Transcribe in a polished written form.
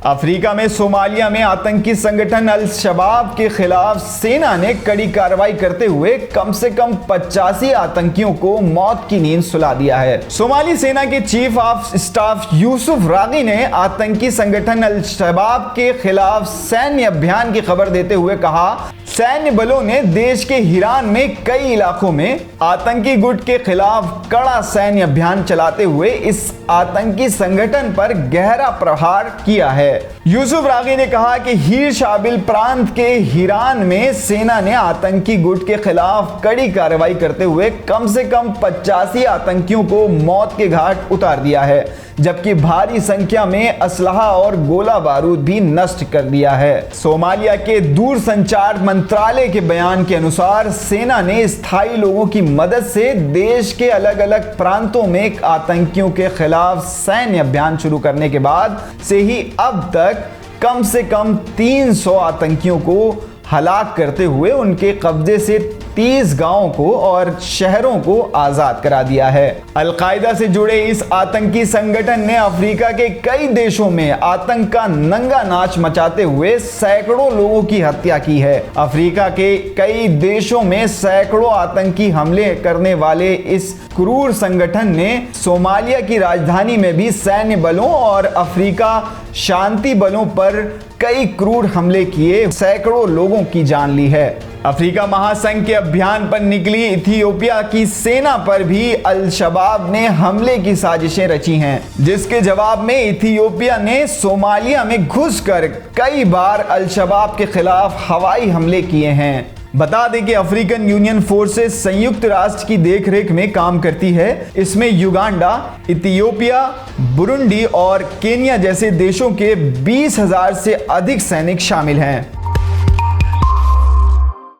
Africa में Somalia में आतंकी संगठन अल शबाब के खिलाफ सेना ने कड़ी कार्रवाई करते हुए कम से कम 85 आतंकियों को मौत की नींद सुला दिया है। सोमाली सेना के चीफ ऑफ स्टाफ यूसुफ रागी ने आतंकी संगठन अल शबाब के खिलाफ सैन्य अभियान की खबर देते हुए कहा, सैन्य बलों ने देश के हिरान में कई इलाकों में आतंकी गुट के खिलाफ कड़ा सैन्य अभियान चलाते हुए इस आतंकी संगठन पर गहरा प्रहार किया है। यूसुफ रागी ने कहा कि हीर शाबिल प्रांत के हिरान में सेना ने आतंकी गुट के खिलाफ कड़ी कार्रवाई करते हुए कम से कम 85 आतंकियों को मौत के घाट उतार दिया है, जबकि भारी संख्या में असलहा और गोला बारूद भी नष्ट कर दिया है। सोमालिया के दूरसंचार मंत्रालय के बयान के अनुसार सेना ने स्थायी लोगों की मदद से देश के अलग अलग प्रांतों में आतंकियों के खिलाफ सैन्य अभियान शुरू करने के बाद से ही अब तक कम से कम 300 आतंकियों को हलाक करते हुए उनके कब्जे से 30 गांवों को और शहरों को आजाद करा दिया है। अल-कायदा से जुड़े इस आतंकी संगठन ने अफ्रीका के कई देशों में आतंक का नंगा नाच मचाते हुए सैकड़ों लोगों की हत्या की है। अफ्रीका के कई देशों में सैकड़ों आतंकी हमले करने वाले इस क्रूर संगठन ने सोमालिया की राजधानी में भी सैन्य बलों और अफ्रीका शांति बलों पर कई क्रूर हमले किए, सैकड़ों लोगों की जान ली है। अफ्रीका महासंघ के अभियान पर निकली इथियोपिया की सेना पर भी अल शबाब ने हमले की साजिशें रची हैं, जिसके जवाब में इथियोपिया ने सोमालिया में घुसकर कई बार अल शबाब के खिलाफ हवाई हमले किए हैं। बता दें कि अफ्रीकन यूनियन फोर्सेस संयुक्त राष्ट्र की देखरेख में काम करती है। इसमें युगांडा, इथियोपिया, बुरुंडी और केन्या जैसे देशों के 20,000 से अधिक सैनिक शामिल हैं।